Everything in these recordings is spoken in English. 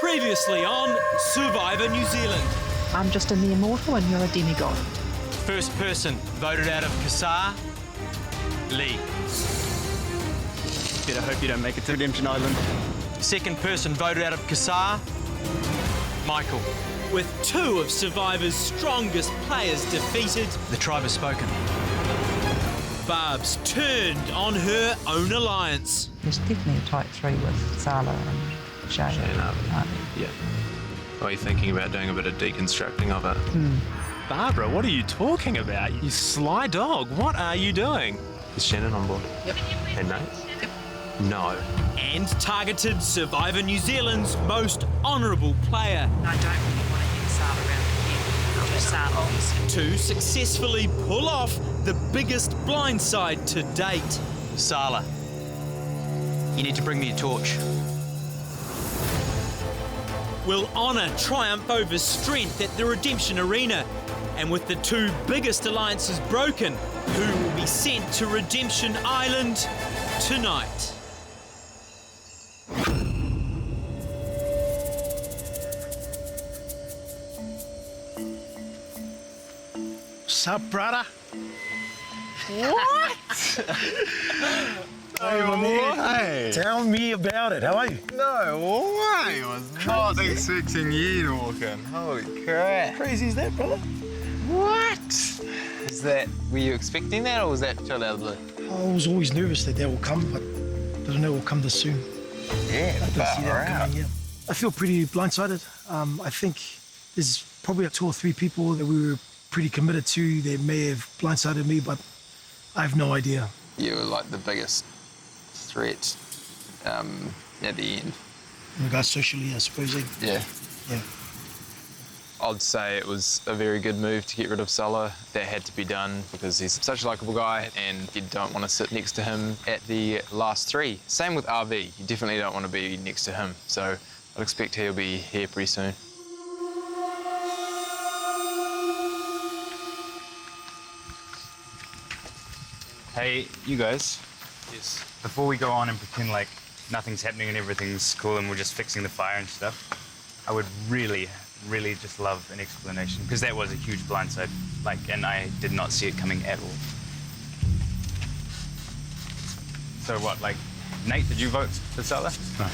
Previously on Survivor New Zealand. I'm just a mere mortal and you're a demigod. First person voted out of Kassar, Lee. Better hope you don't make it to Redemption Island. Second person voted out of Kassar, Michael. With two of Survivor's strongest players defeated, the tribe has spoken. Barb's turned on her own alliance. There's definitely a tight three with Sala and Shane. Yeah. Are you thinking about doing a bit of deconstructing of it? Barbara, what are you talking about? You sly dog. What are you doing? Is Shannon on board? Yep. And Nate? Yep. No. And targeted Survivor New Zealand's most honourable player. I don't really want to hit Sala around the head. I'll just Sala. To successfully pull off the biggest blindside to date. Sala, you need to bring me a torch. Will honour triumph over strength at the Redemption Arena? And with the two biggest alliances broken, who will be sent to Redemption Island tonight? Sup, brother? What? Hey, tell me about it. How are you? No way! I was not expecting you to walk in. Holy crap. Crazy is that, brother? What? Is that, were you expecting that or was that totally out of the blue? I was always nervous that will come, but didn't know it will come this soon. Yeah, I didn't see that coming, yeah. I feel pretty blindsided. I think there's probably 2 or 3 people that we were pretty committed to that may have blindsided me, but I have no idea. You were like the biggest threat at the end. In regards socially, I suppose. Yeah. Yeah. I'd say it was a very good move to get rid of Sala. That had to be done because he's such a likeable guy and you don't want to sit next to him at the last 3. Same with RV. You definitely don't want to be next to him. So I'd expect he'll be here pretty soon. Hey, you guys. Yes. Before we go on and pretend like nothing's happening and everything's cool and we're just fixing the fire and stuff, I would really just love an explanation, because that was a huge blindside, and I did not see it coming at all. So what, Nate, did you vote for Sala? No.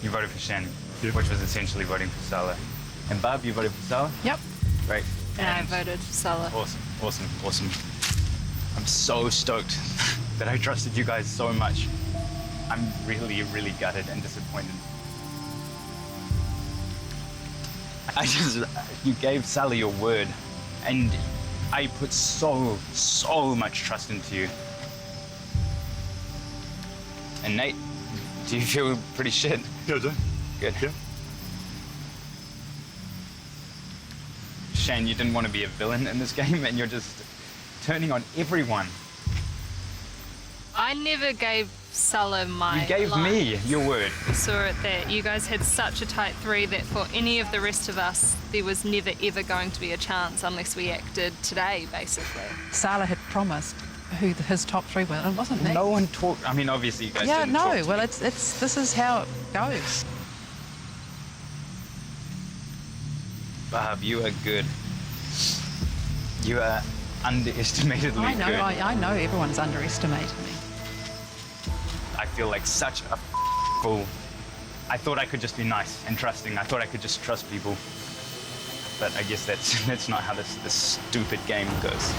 You voted for Shannon, Yep. which was essentially voting for Sala. And Barb, you voted for Sala? Yep. Great. And I voted for Sala. Awesome. I'm so stoked that I trusted you guys so much. I'm really gutted and disappointed. You gave Sally your word, and I put so much trust into you. And Nate, do you feel pretty shit? Yeah, I do. Good. Yeah. Shane, you didn't want to be a villain in this game, and you're just turning on everyone. I never gave Sala my You gave me your word. We saw it that you guys had such a tight 3 that for any of the rest of us, there was never ever going to be a chance unless we acted today, basically. Sala had promised who his top 3 were. It wasn't me. No one talked. I mean, obviously you guys Yeah, didn't no. talk to Well, me. this is how it goes. Barb, you are good. You are underestimatedly I know. good. I know everyone's underestimated me. I feel like such a fool. I thought I could just be nice and trusting. I thought I could just trust people. But I guess that's not how this stupid game goes.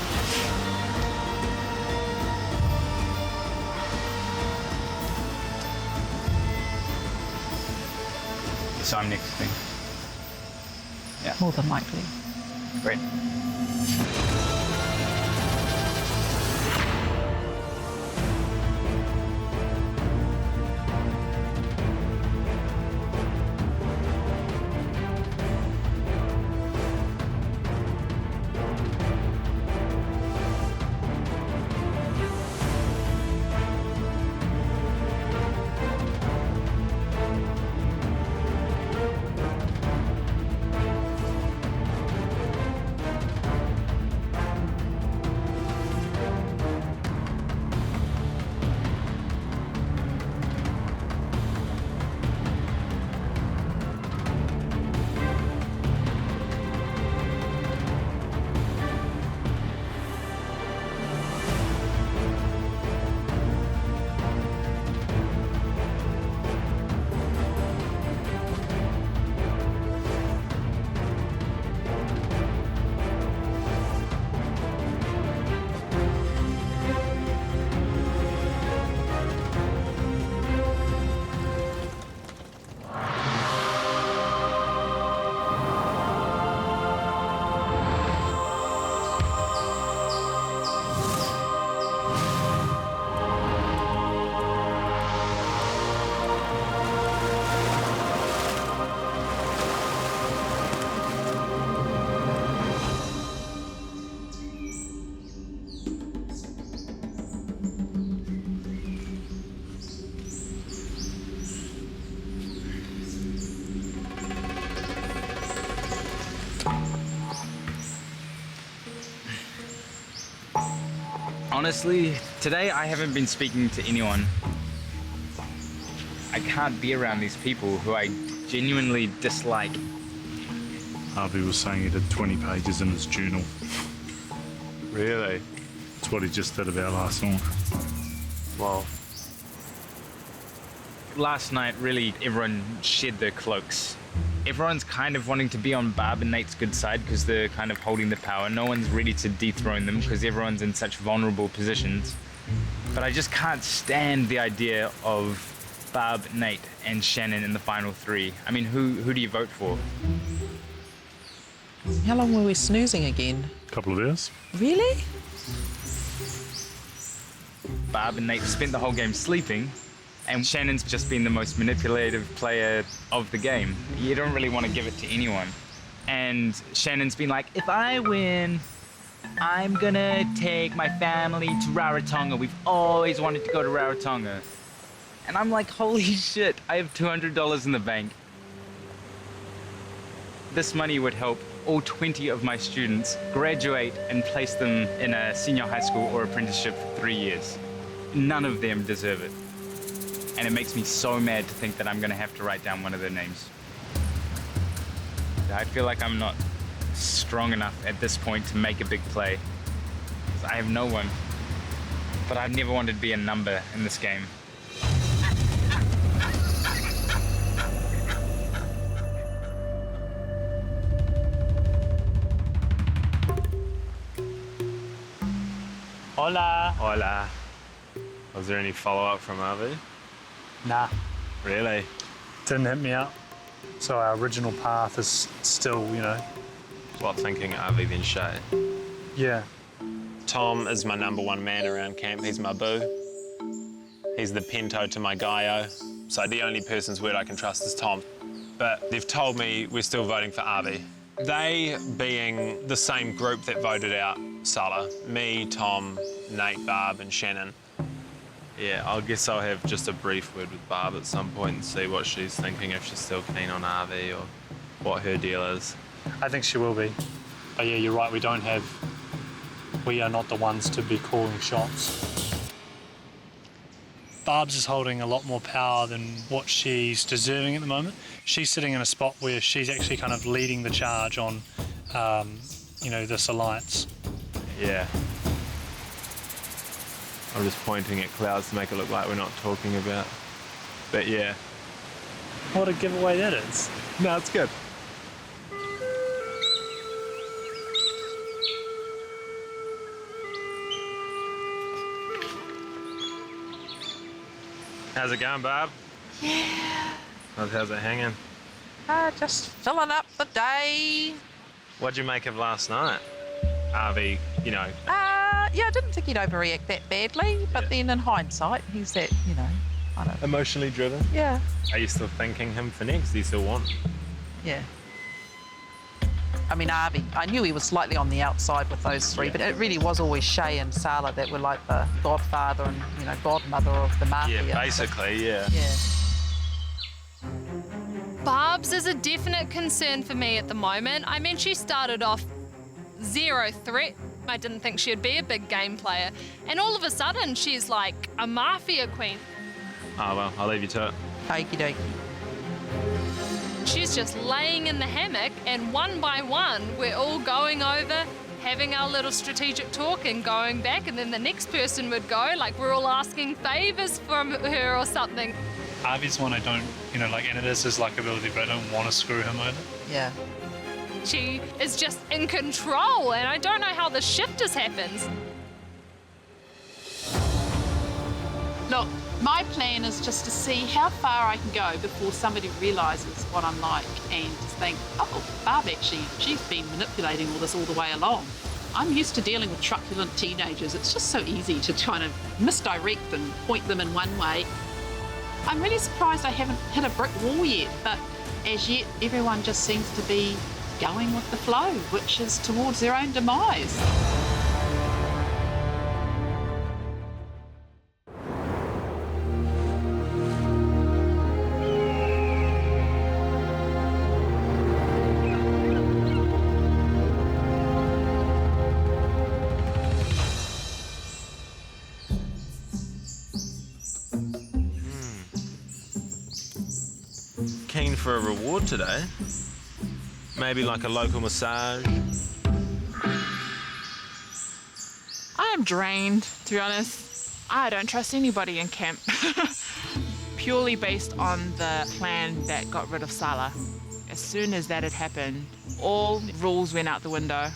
So I'm next thing. Yeah. More than likely. Great. Honestly, today I haven't been speaking to anyone. I can't be around these people who I genuinely dislike. Harvey was saying he did 20 pages in his journal. Really? That's what he just did about last night. Well, Last night, really, everyone shed their cloaks. Everyone's kind of wanting to be on Barb and Nate's good side because they're kind of holding the power. No one's ready to dethrone them because everyone's in such vulnerable positions. But I just can't stand the idea of Barb, Nate, and Shannon in the final three. I mean, who do you vote for? How long were we snoozing again? A couple of hours. Really? Barb and Nate spent the whole game sleeping, and Shannon's just been the most manipulative player of the game. You don't really want to give it to anyone. And Shannon's been like, if I win, I'm gonna take my family to Rarotonga. We've always wanted to go to Rarotonga. And I'm like, holy shit, I have $200 in the bank. This money would help all 20 of my students graduate and place them in a senior high school or apprenticeship for 3 years. None of them deserve it. And it makes me so mad to think that I'm gonna have to write down one of their names. I feel like I'm not strong enough at this point to make a big play. I have no one. But I've never wanted to be a number in this game. Hola. Hola. Was there any follow-up from Harvey? Nah, Really? didn't hit me up. So our original path is still, What thinking Harvey then Shay? yeah. Tom is my number one man around camp. He's my boo. He's the pinto to my Gaio. So the only person's word I can trust is Tom. But they've told me we're still voting for Harvey. They being the same group that voted out Sala. Me, Tom, Nate, Barb and Shannon. Yeah, I guess I'll have just a brief word with Barb at some point and see what she's thinking, if she's still keen on Harvey or what her deal is. I think she will be. But yeah, you're right, we are not the ones to be calling shots. Barb's is holding a lot more power than what she's deserving at the moment. She's sitting in a spot where she's actually kind of leading the charge on, this alliance. Yeah. I'm just pointing at clouds to make it look like we're not talking about. But yeah. What a giveaway that is. No, it's good. How's it going, Barb? Yeah. How's it hanging? Just filling up the day. What'd you make of last night? Harvey, Yeah, I didn't think he'd overreact that badly, but then in hindsight, he's that, I don't know. emotionally driven. Yeah. Are you still thinking him for next? Do you still want? Yeah. I mean, Arby, I knew he was slightly on the outside with those three, but it really was always Shay and Sala that were like the godfather and, godmother of the mafia. Yeah, basically, yeah. Yeah. Barb's is a definite concern for me at the moment. I mean, she started off zero threat. I didn't think she'd be a big game player. And all of a sudden, she's like a mafia queen. Oh, well, I'll leave you to it. Okie dokie. She's just laying in the hammock, and one by one, we're all going over, having our little strategic talk and going back, and then the next person would go, like we're all asking favours from her or something. Harvey's one I don't, and it is his ability, but I don't want to screw him over. Yeah. She is just in control, and I don't know how the shift has happened. Look, my plan is just to see how far I can go before somebody realises what I'm like and just think, oh, Barb actually, she's been manipulating all this all the way along. I'm used to dealing with truculent teenagers. It's just so easy to kind of misdirect and point them in one way. I'm really surprised I haven't hit a brick wall yet, but as yet, everyone just seems to be going with the flow, which is towards their own demise. keen for a reward today. Maybe like a local massage. I am drained, to be honest. I don't trust anybody in camp. Purely based on the plan that got rid of Sala. As soon as that had happened, all rules went out the window,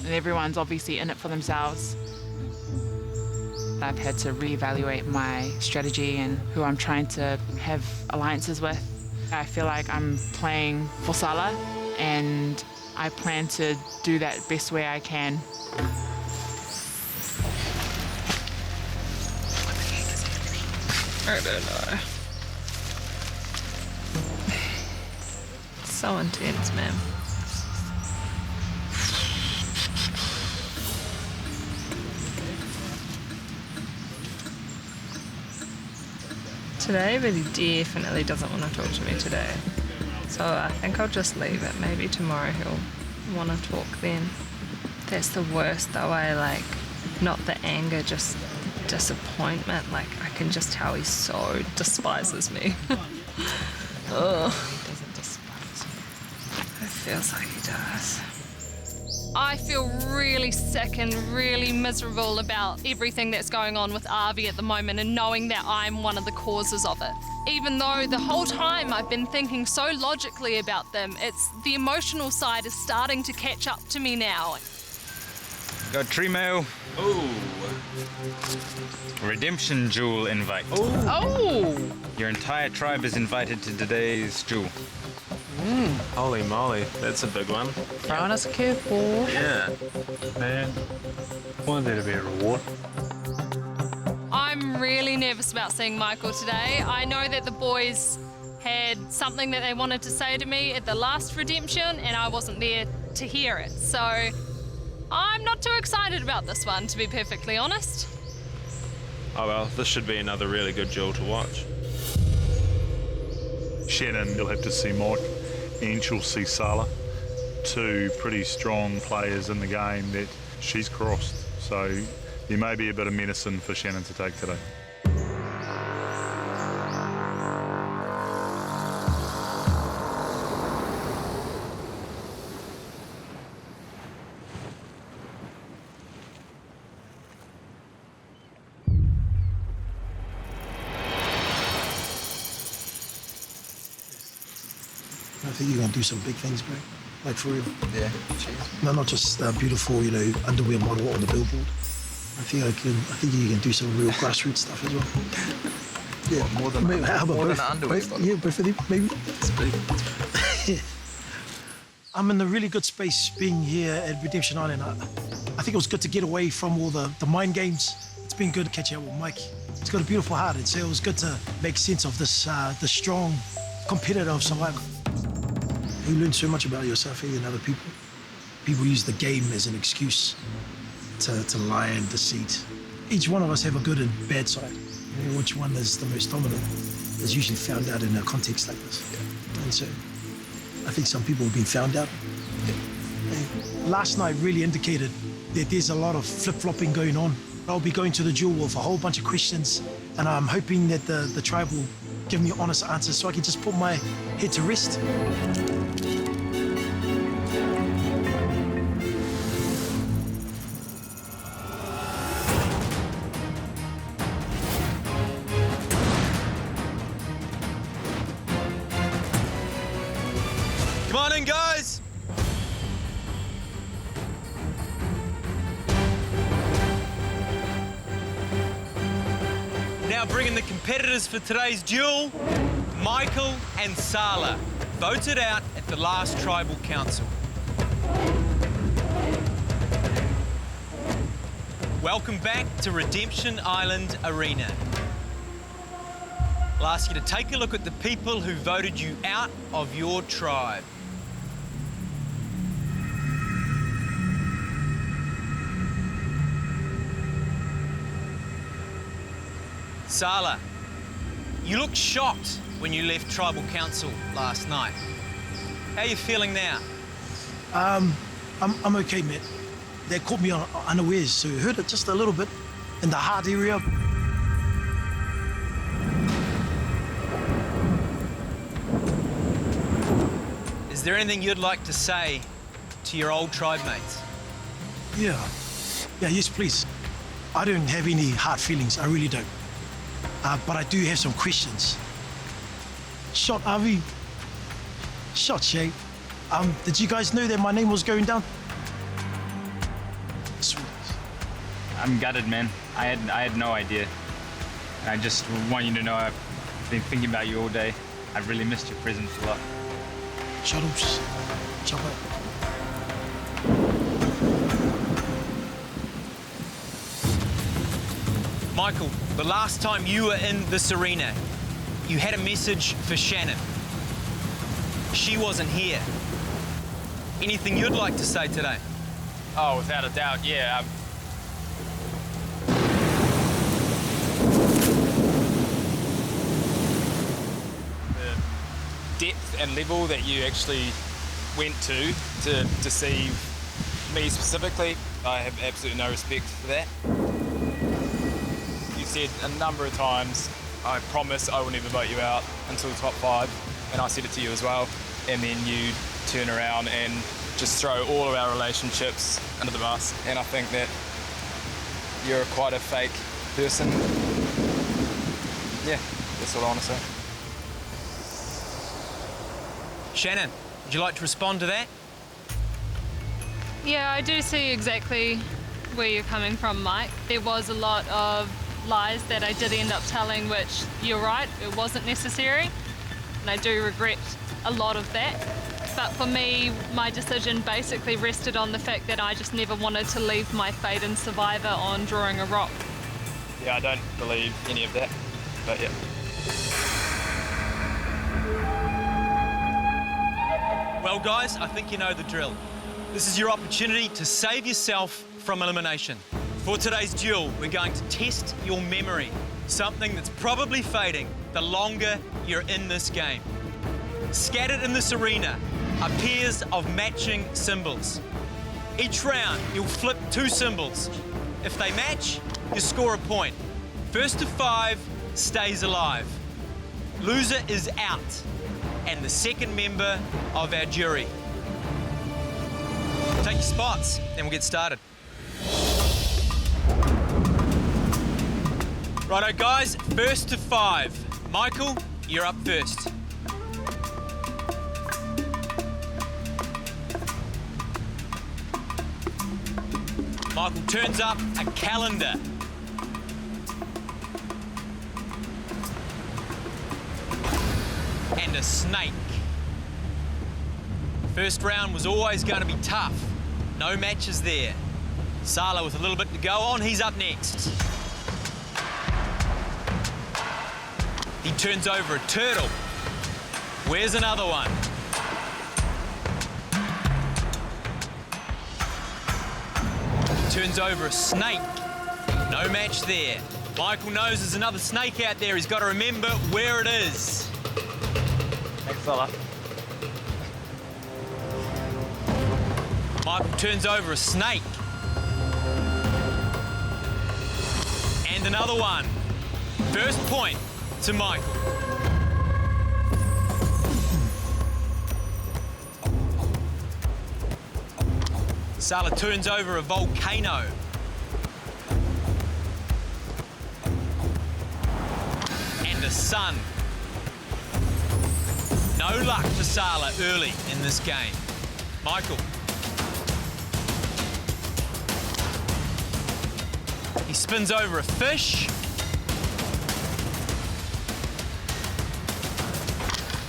and everyone's obviously in it for themselves. I've had to reevaluate my strategy and who I'm trying to have alliances with. I feel like I'm playing for Sala, and I plan to do that best way I can. I don't know. So intense, man. Today really definitely doesn't want to talk to me today. So I think I'll just leave it. Maybe tomorrow he'll want to talk then. That's the worst though. Not the anger, just disappointment. Like, I can just tell he so despises me. Ugh. He doesn't despise me. It feels like he does. I feel really sick and really miserable about everything that's going on with Avi at the moment, and knowing that I'm one of the causes of it. Even though the whole time I've been thinking so logically about them, it's the emotional side is starting to catch up to me now. Got tree mail. Ooh. Redemption duel invite. Oh! Your entire tribe is invited to today's duel. Holy moly, that's a big one. Throwing us a curveball. Yeah. Man, wanted there to be a reward. I'm really nervous about seeing Michael today. I know that the boys had something that they wanted to say to me at the last redemption, and I wasn't there to hear it. So I'm not too excited about this one, to be perfectly honest. Oh well, this should be another really good duel to watch. Shannon, you'll have to see Mike, and she'll see Sala. Two pretty strong players in the game that she's crossed. So there may be a bit of medicine for Shannon to take today. I think you're going to do some big things, bro. Like, for real. Yeah, cheers. No, not just beautiful, underwear model on the billboard. I think you can do some real grassroots stuff as well. Yeah, What, more than maybe, how about more both? than an underwear Both? bottle? Yeah, both of them, maybe. It's big. I'm in a really good space being here at Redemption Island. I think it was good to get away from all the mind games. It's been good catching up with Mike. He's got a beautiful heart, and so it was good to make sense of this the strong competitor of survival. You learn so much about yourself and other people. People use the game as an excuse to lie and deceit. Each one of us have a good and bad side. Which one is the most dominant is usually found out in a context like this. And so I think some people have been found out. Last night really indicated that there's a lot of flip-flopping going on. I'll be going to the duel with a whole bunch of questions, and I'm hoping that the tribe will give me honest answers so I can just put my head to rest. Come on in, guys! Now bringing the competitors for today's duel, Michael and Sala, voted out at the last tribal council. Welcome back to Redemption Island Arena. I'll ask you to take a look at the people who voted you out of your tribe. Sala, you looked shocked when you left Tribal Council last night. How are you feeling now? I'm okay, mate. They caught me unawares, so hurt it just a little bit in the heart area. Is there anything you'd like to say to your old tribe mates? Yeah, yes, please. I don't have any hard feelings, I really don't. But I do have some questions. Shot Avi, shot Shay. Did you guys know that my name was going down? Sweet. I'm gutted, man. I had no idea. I just want you to know I've been thinking about you all day. I've really missed your presence a lot. Shuttles, chopper. Michael, the last time you were in this arena, you had a message for Shannon. She wasn't here. Anything you'd like to say today? Oh, without a doubt, yeah. The depth and level that you actually went to deceive me specifically, I have absolutely no respect for that. You said a number of times, I promise I will never vote you out until the top 5, and I said it to you as well. And then you turn around and just throw all of our relationships under the bus. And I think that you're quite a fake person. Yeah, that's all I want to say. Shannon, would you like to respond to that? Yeah, I do see exactly where you're coming from, Mike. There was a lot of lies that I did end up telling, which you're right, it wasn't necessary. And I do regret a lot of that. But for me, my decision basically rested on the fact that I just never wanted to leave my fate in Survivor on drawing a rock. Yeah, I don't believe any of that, but yeah. Well, guys, I think you know the drill. This is your opportunity to save yourself from elimination. For today's duel, we're going to test your memory, something that's probably fading the longer you're in this game. Scattered in this arena are pairs of matching symbols. Each round, you'll flip 2 symbols. If they match, you score a point. First to 5 stays alive. Loser is out, and the second member of our jury. Take your spots, and we'll get started. Righto, guys, first to 5. Michael, you're up first. Michael turns up a calendar. And a snake. First round was always going to be tough. No matches there. Sala with a little bit to go on, he's up next. He turns over a turtle. Where's another one? Turns over a snake. No match there. Michael knows there's another snake out there. He's got to remember where it is. Thanks, fella. Michael turns over a snake. And another one. First point to Michael. Sala turns over a volcano. And a sun. No luck for Sala early in this game. Michael. He spins over a fish.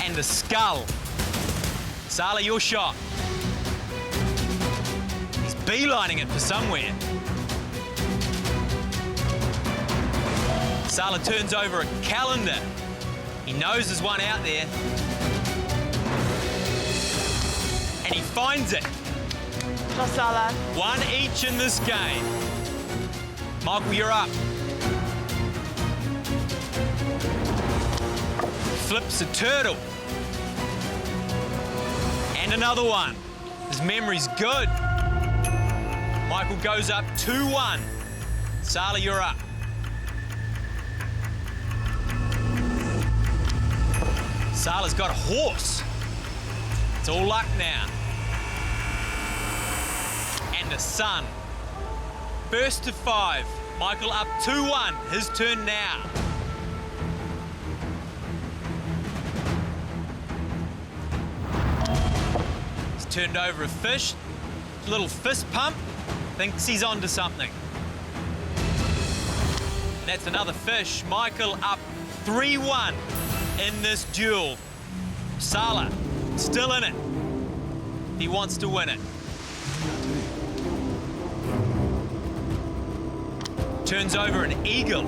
And a skull. Sala, your shot. He's beelining it for somewhere. Sala turns over a calendar. He knows there's one out there. And he finds it. Go, Sala. 1 each in this game. Michael, you're up. Flips a turtle. And another one. His memory's good. Michael goes up 2-1. Sala, you're up. Sala's got a horse. It's all luck now. And a sun. First to 5. Michael up 2-1. His turn now. He's turned over a fish. Little fist pump. Thinks he's onto something. And that's another fish. Michael up 3-1 in this duel. Sala still in it. He wants to win it. Turns over an eagle.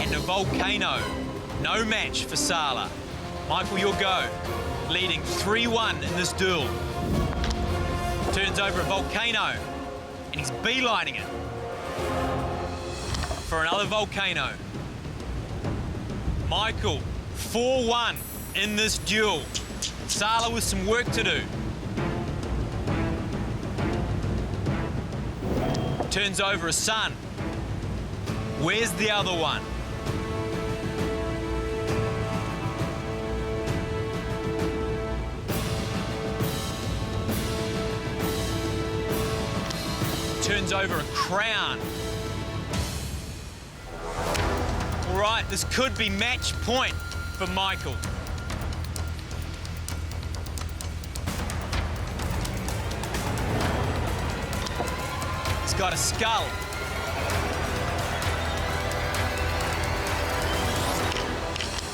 And a volcano. No match for Sala. Michael, your go. Leading 3-1 in this duel. Turns over a volcano. And he's beelining it for another volcano. Michael, 4-1 in this duel. Sala with some work to do. Turns over a sun. Where's the other one? Turns over a crown. All right, this could be match point for Michael. He's got a skull.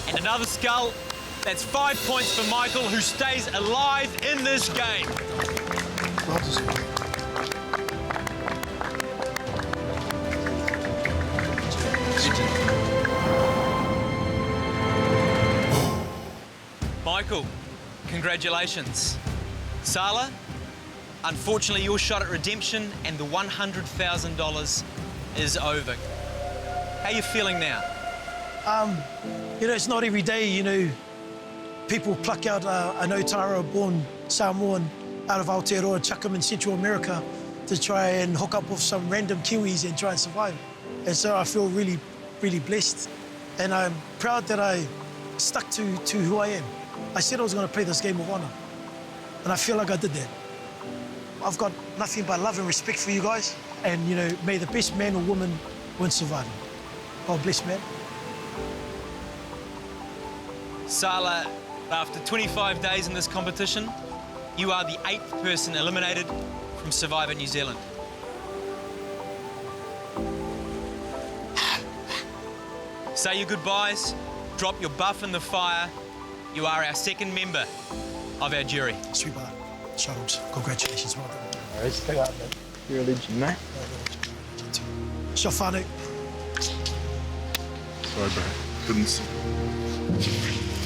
And another skull. That's 5 points for Michael, who stays alive in this game. Michael, congratulations. Sala, unfortunately your shot at redemption and the $100,000 is over. How are you feeling now? You know, it's not every day, people pluck out an Otara-born Samoan out of Aotearoa, chuck them in Central America to try and hook up with some random Kiwis and try and survive. And so I feel really, really blessed. And I'm proud that I stuck to who I am. I said I was going to play this game of honor. And I feel like I did that. I've got nothing but love and respect for you guys. And, may the best man or woman win surviving. God bless, man. Sala, after 25 days in this competition, you are the 8th person eliminated from Survivor New Zealand. Say your goodbyes, drop your buff in the fire. You are our second member of our jury. Sweet brother. Shuttles. Congratulations, well done. Stay up, man. You're a legend, mate. Shafanu. Sorry, bro. Couldn't see.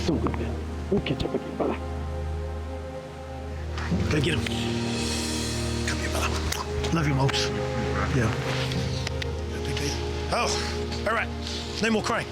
Still good, man. We'll catch up again, brother. Go get him. Come here, brother. Love you, Mopes. Yeah. Oh, all right. No more crying.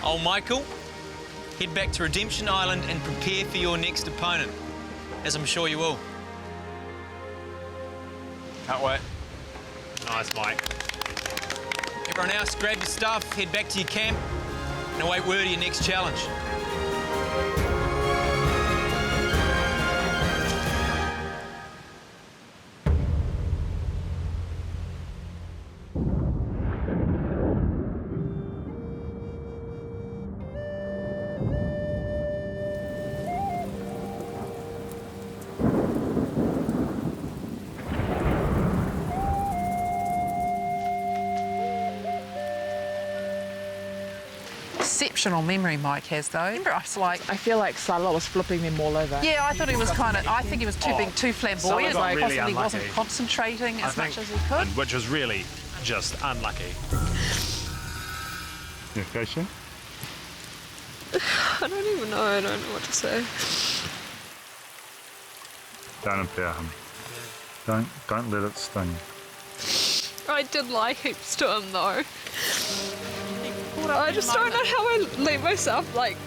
Oh, Michael, head back to Redemption Island and prepare for your next opponent, as I'm sure you will. Outwit. Nice, Mike. Everyone else, grab your stuff, head back to your camp, and await word of your next challenge. Exceptional memory Mike has, though. Remember, I was like... I feel like Sala was flipping them all over. Yeah, I thought he was I think he was being too flamboyant. Sala got really Possibly unlucky. wasn't concentrating as much as he could. Which was really just unlucky. You okay, Shan? I don't even know. I don't know what to say. Don't empower him. Don't let it sting. I did lie heaps to him though. I just don't know how I let myself like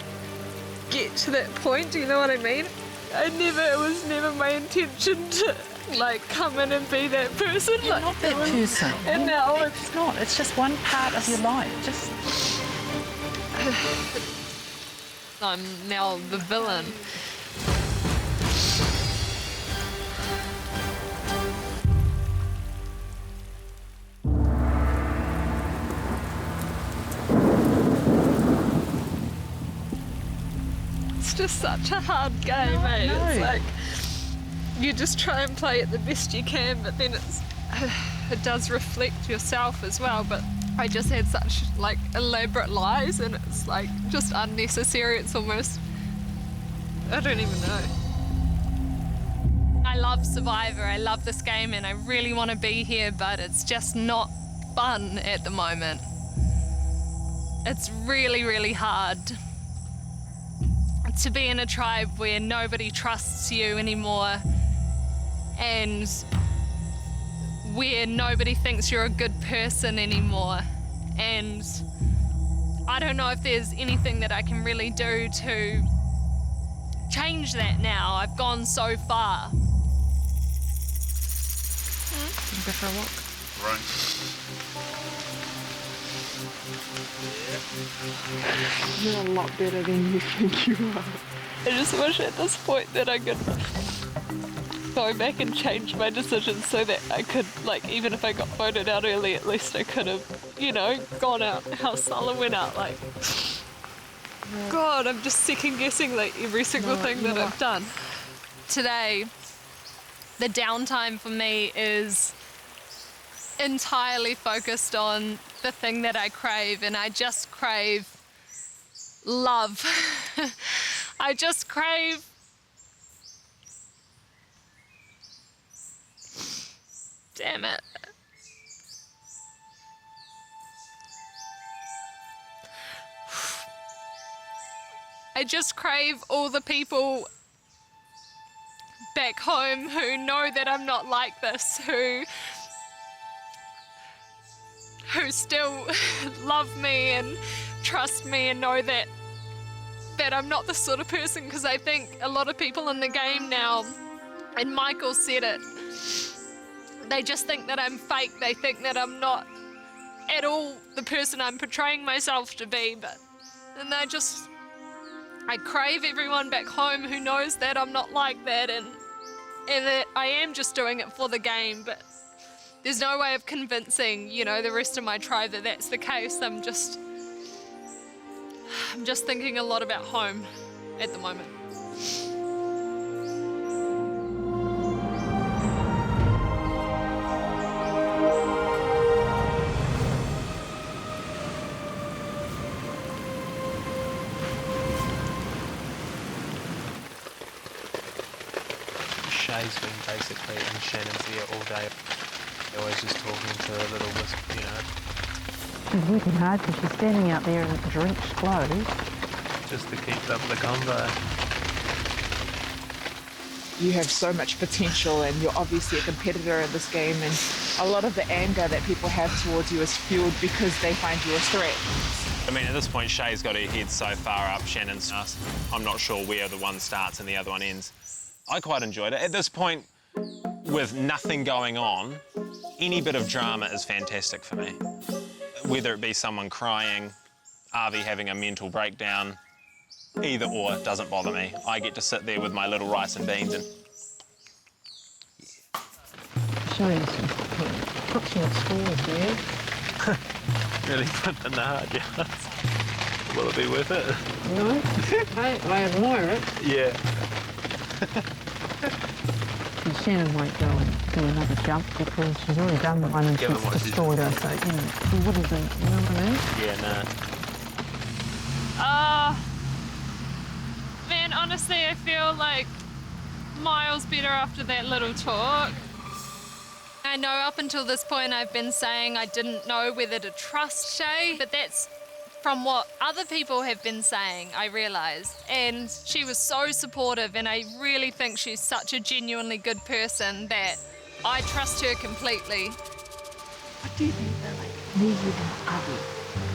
get to that point, do you know what I mean? It was never my intention to like come in and be that person. You're like, not that person. And now it's not. It's just one part of your life. Just I'm now the villain. It's just such a hard game, eh? It's like you just try and play it the best you can, but then it does reflect yourself as well. But I just had such like elaborate lies, and it's like just unnecessary. It's almost, I don't even know. I love Survivor. I love this game, and I really want to be here, but it's just not fun at the moment. It's really, really hard to be in a tribe where nobody trusts you anymore, and where nobody thinks you're a good person anymore. And I don't know if there's anything that I can really do to change that now. I've gone so far. go for a walk. Right. You're a lot better than you think you are. I just wish at this point that I could go back and change my decisions so that I could, like, even if I got voted out early, at least I could have, you know, gone out how Sala went out. Like, God, I'm just second guessing like every single thing that I've done. Today, the downtime for me is entirely focused on the thing that I crave, and I just crave love. I just crave damn it. I just crave all the people back home who know that I'm not like this, who still love me and trust me and know that I'm not the sort of person, because I think a lot of people in the game now, and Michael said it, they just think that I'm fake. They think that I'm not at all the person I'm portraying myself to be, and I crave everyone back home who knows that I'm not like that, and that I am just doing it for the game, but there's no way of convincing, you know, the rest of my tribe that that's the case. I'm just thinking a lot about home at the moment. Shay's been basically in Shannon's ear all day. Always just talking to a little wisp, you know. She's working hard because she's standing out there in drenched clothes. Just to keep up the convo. You have so much potential, and you're obviously a competitor in this game, and a lot of the anger that people have towards you is fueled because they find you a threat. I mean, at this point, Shay's got her head so far up Shannon's ass. I'm not sure where the one starts and the other one ends. I quite enjoyed it. At this point, with nothing going on, any bit of drama is fantastic for me. Whether it be someone crying, Avi having a mental breakdown, either or doesn't bother me. I get to sit there with my little rice and beans and... Show you some put some scores there. really put in the hard yards. Will it be worth it? No, I admire it. Yeah. And Shannon won't go and do another jump because she's already done one and she's destroyed her, so, you know, she wouldn't do, you know what I mean? Yeah, nah. Man, honestly, I feel like miles better after that little talk. I know up until this point I've been saying I didn't know whether to trust Shay, but that's from what other people have been saying, I realised. And she was so supportive, and I really think she's such a genuinely good person that I trust her completely. What do you think though, like me, you, and Avi?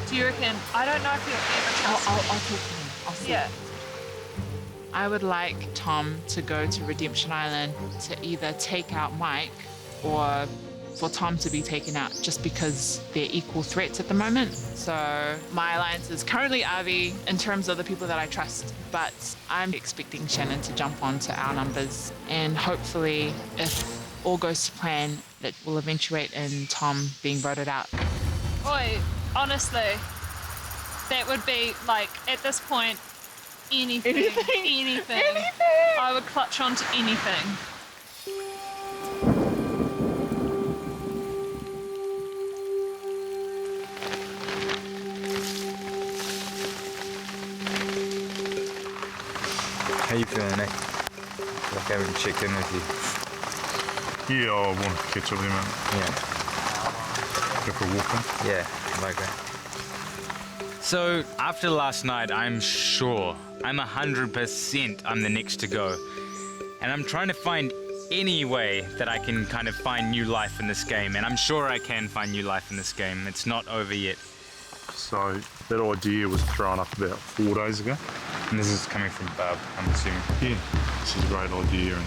Do you reckon? I don't know if you'll ever trust I'll talk to him. I'll see. Yeah. I would like Tom to go to Redemption Island to either take out Mike or for Tom to be taken out, just because they're equal threats at the moment. So my alliance is currently Avi in terms of the people that I trust, but I'm expecting Shannon to jump onto our numbers, and hopefully, if all goes to plan, that will eventuate in Tom being voted out. Oi, honestly, that would be like, at this point, anything. Anything. I would clutch onto anything. How you feeling, Nick? Like I haven't checked in with you. Yeah, I want to catch up with him. Yeah. Go for a walk in. Yeah, like that. So, after last night, I'm sure, I'm 100% I'm the next to go. And I'm trying to find any way that I can kind of find new life in this game. And I'm sure I can find new life in this game. It's not over yet. So that idea was thrown up about 4 days ago. And this is coming from Barb, I'm assuming. Yeah, this is a great idea, and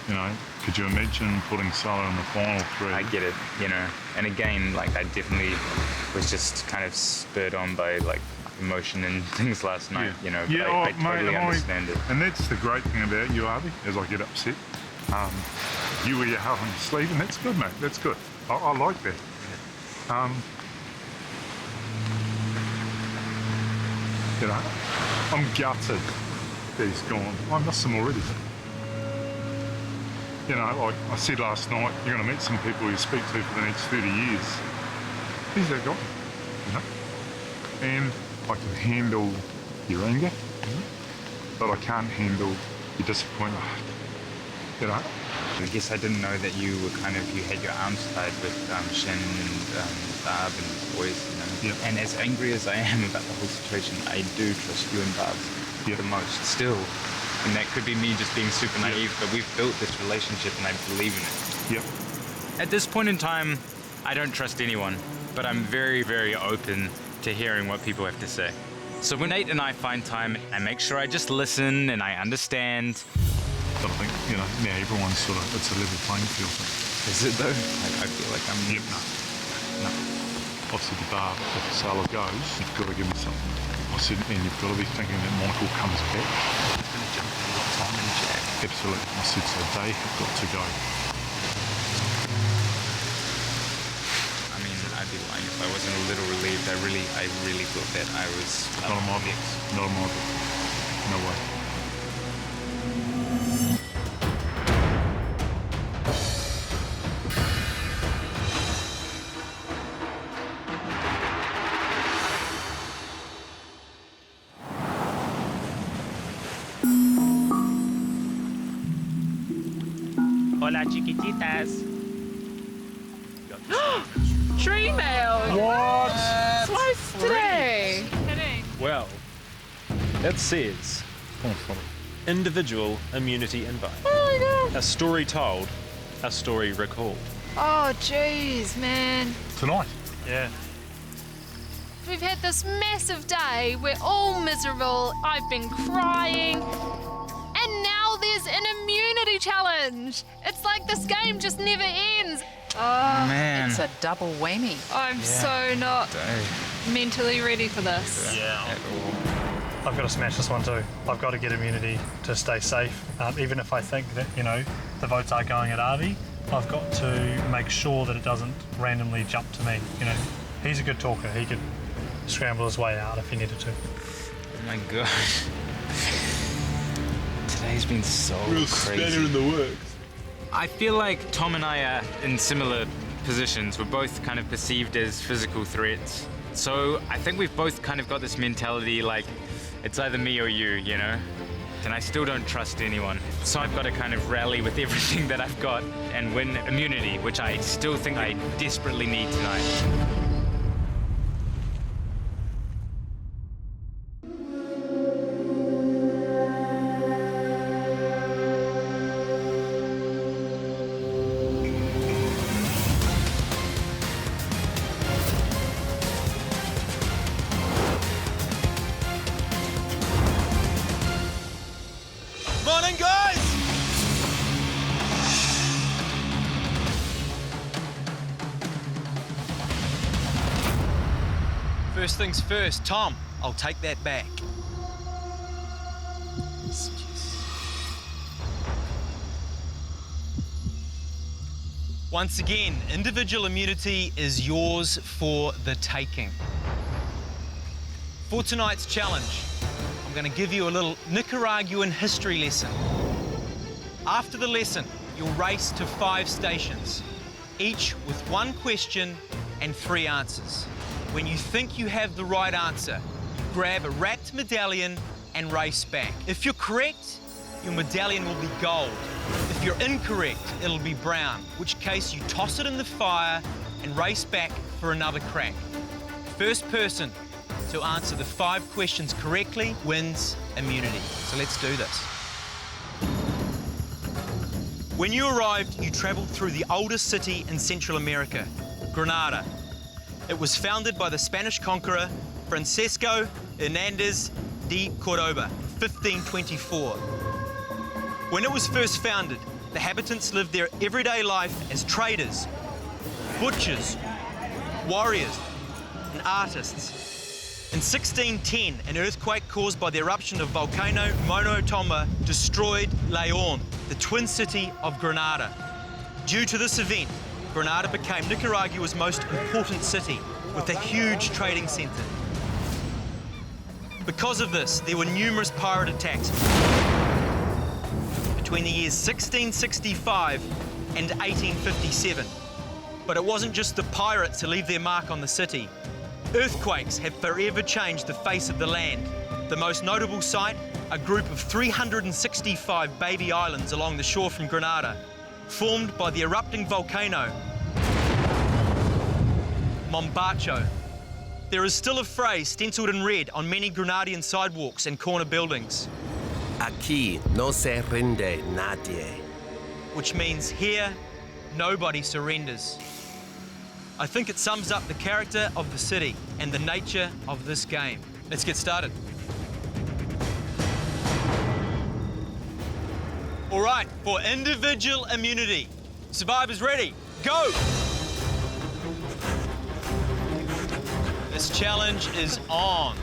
you know, could you imagine putting Salah in the final three? I get it, you know. And again, like I definitely was just kind of spurred on by like emotion and things last night, you know. Yeah, I totally understand it. And that's the great thing about you, Avi, is I get upset. You wear your heart on your sleeve, and that's good, mate. That's good. I like that. You know, I'm gutted that he's gone. I miss him already. You know, like I said last night, you're going to meet some people you speak to for the next 30 years. He's that guy, you know. And I can handle your anger, but I can't handle your disappointment. You know. I guess I didn't know that you were you had your arms tied with Shannon and Barb and the boys, you know. Yep. And as angry as I am about the whole situation, I do trust you and Barb the most still. And that could be me just being super naive, but we've built this relationship and I believe in it. Yep. At this point in time, I don't trust anyone, but I'm very, very open to hearing what people have to say. So when Nate and I find time, I make sure I just listen and I understand. But I think, you know, now everyone's it's a level playing field. Is it though? I feel like I'm... Yep, no. Obviously the bar, if Salah goes, you've got to give me something. I said, and you've got to be thinking that Michael comes back. He's going to jump in a lot of time in Jack. Absolutely. I said, so they have got to go. I mean, I'd be lying if I wasn't a little relieved. I really thought that I was... Not a model. Not a model. No way. Hola, chiquititas. Tree mail! What? Twice today! Well, it says individual immunity invite. Oh my god! A story told, a story recalled. Oh, jeez, man. Tonight? Yeah. We've had this massive day. We're all miserable. I've been crying. And now there's an immunity challenge. It's like this game just never ends. Oh, man. It's a double whammy. I'm so not mentally ready for this. Yeah. I've got to smash this one too. I've got to get immunity to stay safe. Even if I think that, you know, the votes are going at Avi, I've got to make sure that it doesn't randomly jump to me. You know, he's a good talker. He could scramble his way out if he needed to. Oh my gosh. Today's been so Real crazy. spanner in the works. I feel like Tom and I are in similar positions. We're both kind of perceived as physical threats. So I think we've both kind of got this mentality like it's either me or you know? And I still don't trust anyone. So I've got to kind of rally with everything that I've got and win immunity, which I still think I desperately need tonight. First things first, Tom, I'll take that back. Once again, individual immunity is yours for the taking. For tonight's challenge, I'm going to give you a little Nicaraguan history lesson. After the lesson, you'll race to 5 stations, each with 1 question and 3 answers. When you think you have the right answer, you grab a wrapped medallion and race back. If you're correct, your medallion will be gold. If you're incorrect, it'll be brown, in which case you toss it in the fire and race back for another crack. First person to answer the 5 questions correctly wins immunity. So let's do this. When you arrived, you traveled through the oldest city in Central America, Granada. It was founded by the Spanish conqueror Francisco Hernández de Córdoba in 1524. When it was first founded, the habitants lived their everyday life as traders, butchers, warriors, and artists. In 1610, an earthquake caused by the eruption of volcano Monotomba destroyed León, the twin city of Granada. Due to this event, Granada became Nicaragua's most important city, with a huge trading centre. Because of this, there were numerous pirate attacks between the years 1665 and 1857. But it wasn't just the pirates who leave their mark on the city. Earthquakes have forever changed the face of the land. The most notable sight, a group of 365 baby islands along the shore from Granada, formed by the erupting volcano Mombacho. There is still a phrase stenciled in red on many Grenadian sidewalks and corner buildings. Aquí no se rinde nadie. Which means here, nobody surrenders. I think it sums up the character of the city and the nature of this game. Let's get started. All right, for individual immunity. Survivors ready? Go! This challenge is on.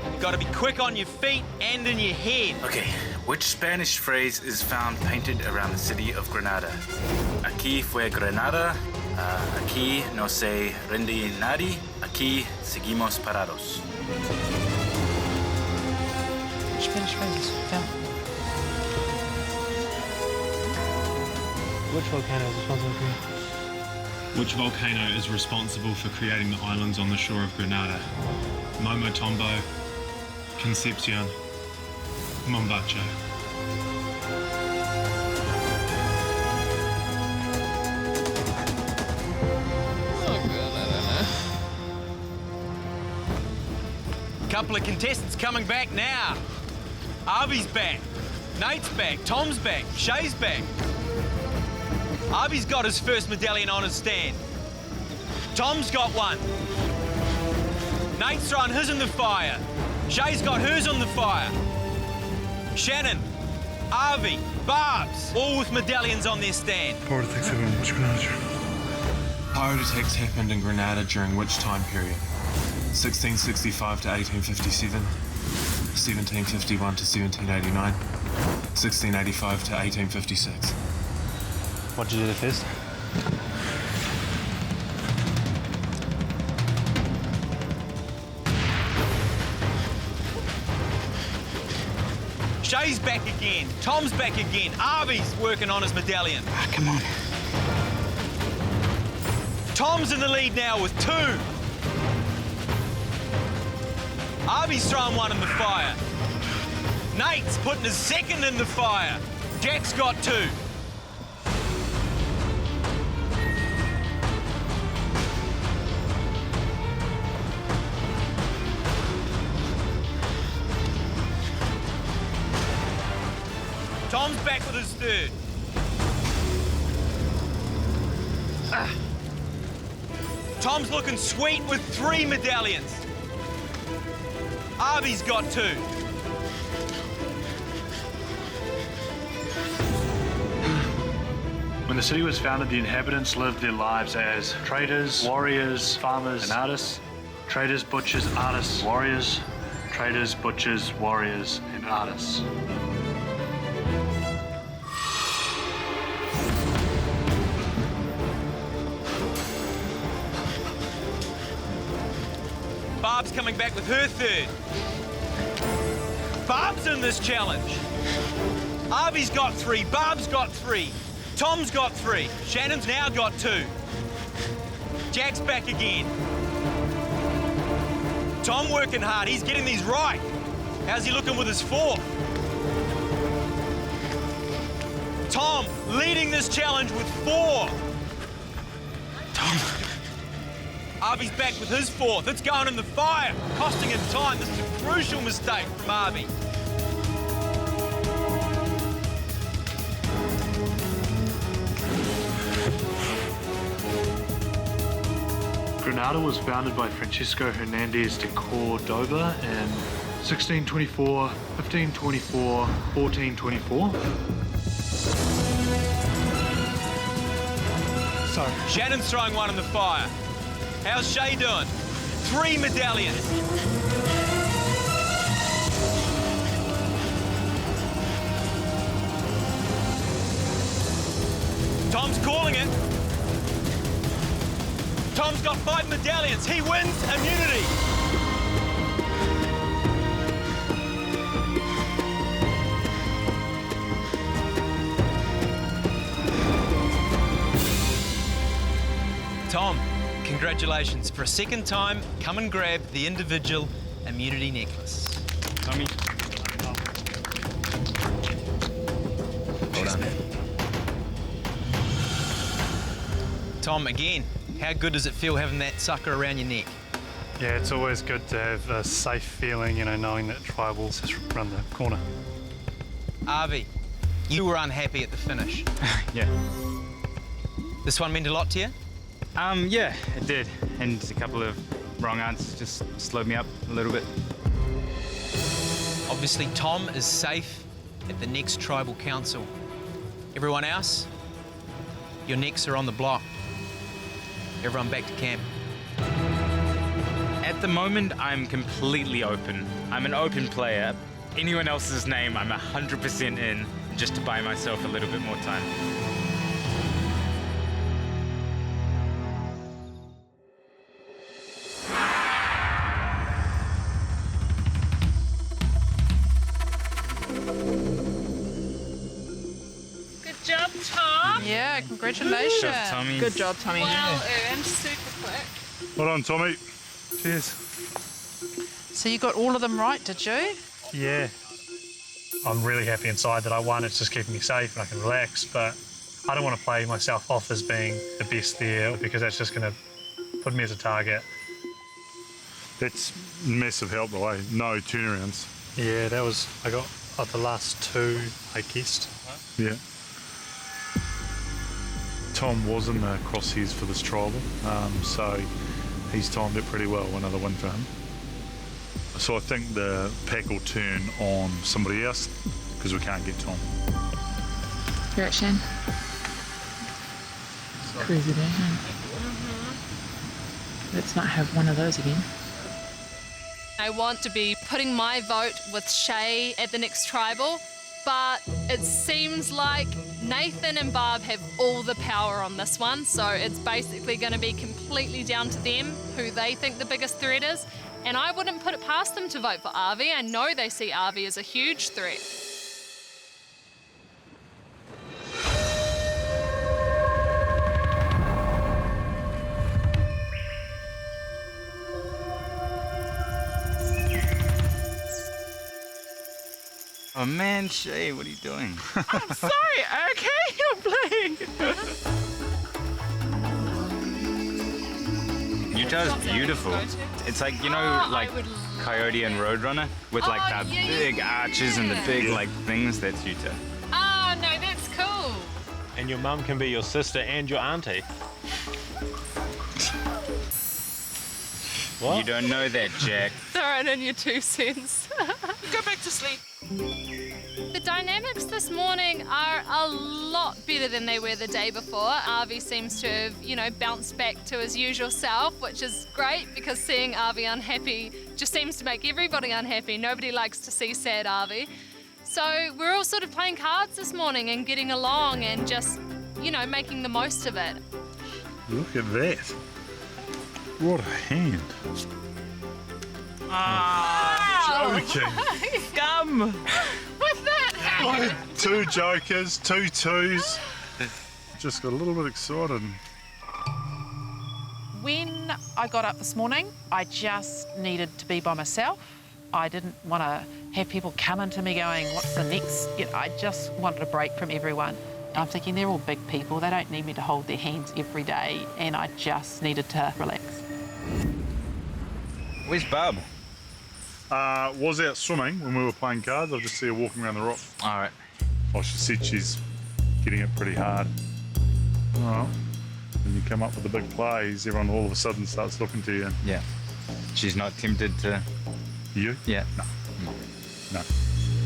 You've got to be quick on your feet and in your head. Okay, which Spanish phrase is found painted around the city of Granada? Aquí fue Granada, aquí no se rinde nadie, aquí seguimos parados. Spanish phrase found. Which volcano is responsible for? Which volcano is responsible for creating the islands on the shore of Granada? Momotombo, Concepcion, Mombacho. Couple of contestants coming back now. Arby's back, Nate's back, Tom's back, Shay's back. Arby's got his first medallion on his stand. Tom's got one. Nate's thrown his in the fire. Shay's got hers on the fire. Shannon, Arby, Barbs, all with medallions on their stand. Pirate attacks happened in which Granada? Pirate attacks happened in Granada during which time period? 1665 to 1857, 1751 to 1789, 1685 to 1856. What'd you do the first? Shay's back again. Tom's back again. Arby's working on his medallion. Come on. Tom's in the lead now with 2. Arby's throwing one in the fire. Nate's putting his second in the fire. Jack's got 2. Tom's back with his 3rd. Tom's looking sweet with 3 medallions. Arby's got 2. My When the city was founded, the inhabitants lived their lives as traders, warriors, farmers, and artists. Traders, butchers, artists, warriors. Traders, butchers, warriors, and artists. Barb's coming back with her third. Barb's in this challenge. Arvy's got 3, Barb's got 3, Tom's got 3, Shannon's now got 2. Jack's back again. Tom working hard, he's getting these right. How's he looking with his 4? Tom leading this challenge with 4. Tom. Arvy's back with his 4th. It's going in the fire, costing him time. This is a crucial mistake from Arvy. Granada was founded by Francisco Hernandez de Cordova in 1624, 1524, 1424. Sorry. Shannon's throwing one in the fire. How's Shay doing? 3 medallions. Tom's calling it. Tom's got 5 medallions. He wins immunity. Tom, congratulations. For a second time, come and grab the individual immunity necklace. Tommy. Well done. Tom, again, how good does it feel having that sucker around your neck? Yeah, it's always good to have a safe feeling, you know, knowing that Tribal's just around the corner. Arvy, you were unhappy at the finish. Yeah. This one meant a lot to you? Yeah, it did. And a couple of wrong answers just slowed me up a little bit. Obviously, Tom is safe at the next tribal council. Everyone else, your necks are on the block. Everyone back to camp. At the moment, I'm completely open. I'm an open player. Anyone else's name, I'm 100% in, just to buy myself a little bit more time. Good job, Tom. Yeah, congratulations. Good job, Tommy. Good job, Tommy. Well earned, super quick. Well done, Tommy. Cheers. So you got all of them right, did you? Yeah. I'm really happy inside that I won. It's just keeping me safe and I can relax, but I don't want to play myself off as being the best there because that's just going to put me as a target. That's massive help, by the way. No turnarounds. Yeah, that was, I got the last 2 I guessed. Yeah. Tom was in the crosshairs for this tribal, so he's timed it pretty well. Another win for him. So I think the pack will turn on somebody else because we can't get Tom. Correction. Crazy day, huh? Let's not have one of those again. I want to be putting my vote with Shay at the next tribal, but it seems like Nathan and Barb have all the power on this one, so it's basically going to be completely down to them who they think the biggest threat is. And I wouldn't put it past them to vote for Arvy. I know they see Arvy as a huge threat. Oh man, Shay, what are you doing? I'm sorry, okay? I'm playing. Utah's beautiful. It's like, you know, like Coyote and Roadrunner with like the big arches and the big like things. That's Utah. Oh, no, that's cool. And your mum can be your sister and your auntie. What? You don't know that, Jack. Throwing in your 2 cents. Go back to sleep. The dynamics this morning are a lot better better than they were the day before. Avi seems to have, bounced back to his usual self, which is great because seeing Avi unhappy just seems to make everybody unhappy. Nobody likes to see sad Avi. So we're all sort of playing cards this morning and getting along and just, making the most of it. Look at that. What a hand. Joking. Scum! What's that? 2 jokers, 2 twos. Just got a little bit excited. When I got up this morning, I just needed to be by myself. I didn't want to have people coming to me going, what's the next? I just wanted a break from everyone. I'm thinking they're all big people. They don't need me to hold their hands every day, and I just needed to relax. Where's Barb? Was out swimming when we were playing cards. I just see her walking around the rock. All right. Oh, she said she's getting it pretty hard. All right. When you come up with the big plays, everyone all of a sudden starts looking to you. Yeah. She's not tempted to... You? Yeah. No.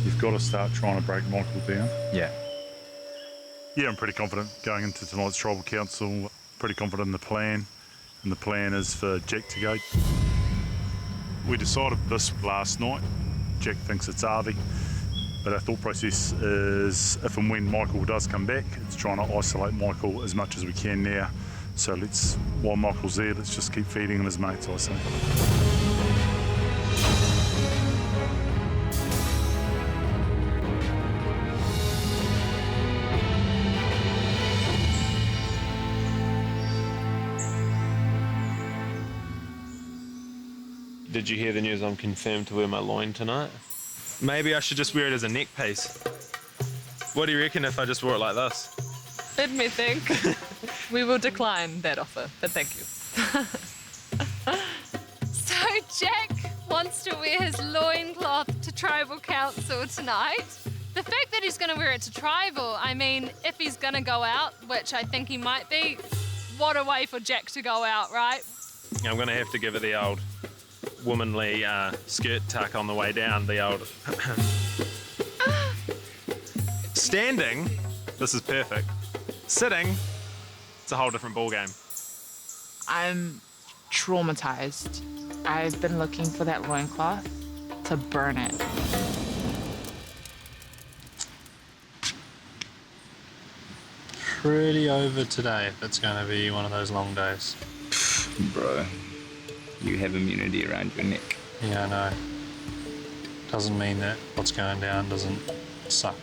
You've got to start trying to break Michael down. Yeah. Yeah, I'm pretty confident going into tonight's tribal council. Pretty confident in the plan. And the plan is for Jack to go. We decided this last night. Jack thinks it's Avi. But our thought process is if and when Michael does come back, it's trying to isolate Michael as much as we can now. So while Michael's there, let's just keep feeding him his mates, I say. Did you hear the news I'm confirmed to wear my loin tonight? Maybe I should just wear it as a neck piece. What do you reckon if I just wore it like this? Let me think. We will decline that offer, but thank you. So Jack wants to wear his loincloth to tribal council tonight. The fact that he's going to wear it to tribal, I mean, if he's going to go out, which I think he might be, what a way for Jack to go out, right? I'm going to have to give it the old womanly skirt tuck on the way down, the old... Standing, this is perfect. Sitting, it's a whole different ballgame. I'm traumatized. I've been looking for that loincloth to burn it. Pretty over today if it's going to be one of those long days. Bro, you have immunity around your neck. Yeah, I know. Doesn't mean that what's going down doesn't suck.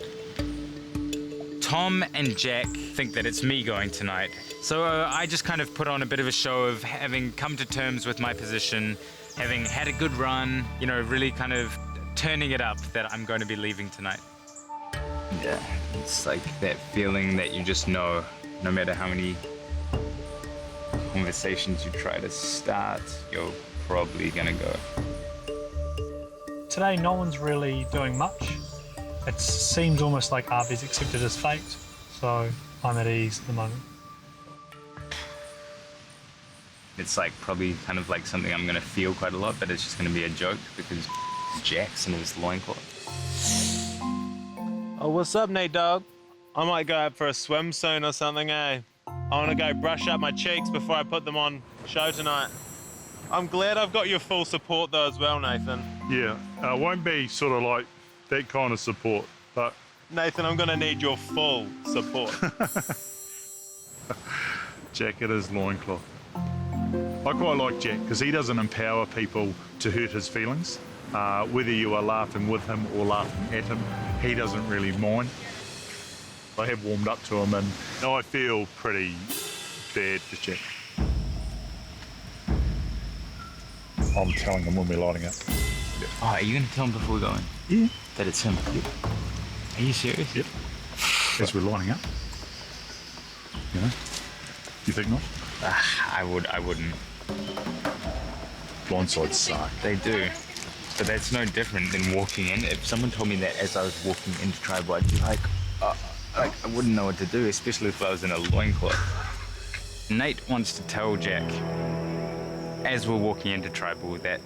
Tom and Jack think that it's me going tonight. So I just kind of put on a bit of a show of having come to terms with my position, having had a good run, really kind of turning it up that I'm going to be leaving tonight. Yeah, it's like that feeling that you just know, no matter how many conversations you try to start, you're probably gonna go. Today, no one's really doing much. It seems almost like Avi's accepted his fate, so I'm at ease at the moment. It's like probably kind of like something I'm gonna feel quite a lot, but it's just gonna be a joke because Jack's in his loincloth. Oh, what's up, Nate Dog? I might go out for a swim soon or something, eh? I want to go brush up my cheeks before I put them on show tonight. I'm glad I've got your full support though as well, Nathan. Yeah, won't be sort of like that kind of support, but... Nathan, I'm going to need your full support. Jack at his loincloth. I quite like Jack because he doesn't empower people to hurt his feelings. Whether you are laughing with him or laughing at him, he doesn't really mind. I have warmed up to him and I feel pretty bad for Jack. I'm telling him when we're lighting up. Oh, are you going to tell him before we go in? Yeah. That it's him? Yep. Are you serious? Yep. As we're lining up. You think not? I wouldn't. Blindsides suck. They do. But that's no different than walking in. If someone told me that as I was walking into tribal, I'd be like, I wouldn't know what to do, especially if I was in a loincloth. Nate wants to tell Jack, as we're walking into tribal, that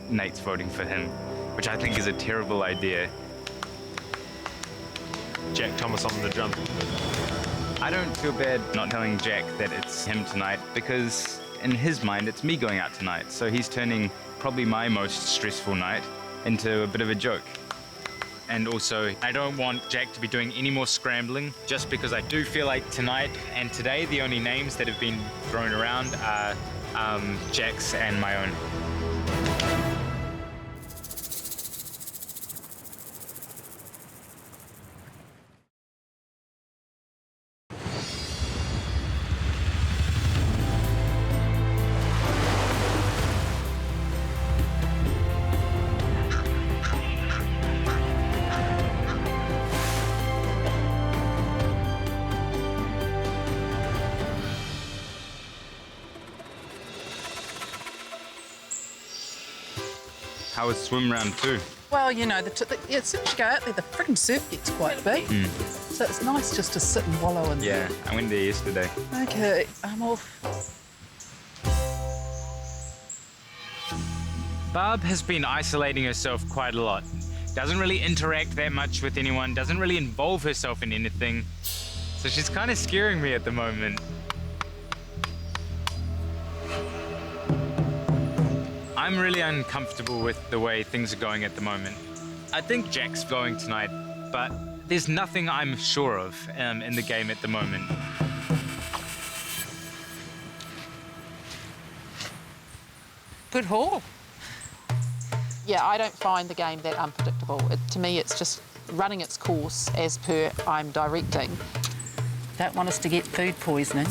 Nate's voting for him, which I think is a terrible idea. Jack Thomas on the drum. I don't feel bad not telling Jack that it's him tonight because in his mind it's me going out tonight. So he's turning probably my most stressful night into a bit of a joke. And also, I don't want Jack to be doing any more scrambling just because I do feel like tonight and today the only names that have been thrown around are Jack's and my own. How was swim round 2? Well, you know, as soon as you go out there, the freaking surf gets quite big. So it's nice just to sit and wallow in Yeah, I went there yesterday. Okay, I'm off. Barb has been isolating herself quite a lot. Doesn't really interact that much with anyone, doesn't really involve herself in anything. So she's kind of scaring me at the moment. I'm really uncomfortable with the way things are going at the moment. I think Jack's going tonight, but there's nothing I'm sure of in the game at the moment. Good haul. Yeah, I don't find the game that unpredictable. To me, it's just running its course as per I'm directing. Don't want us to get food poisoning.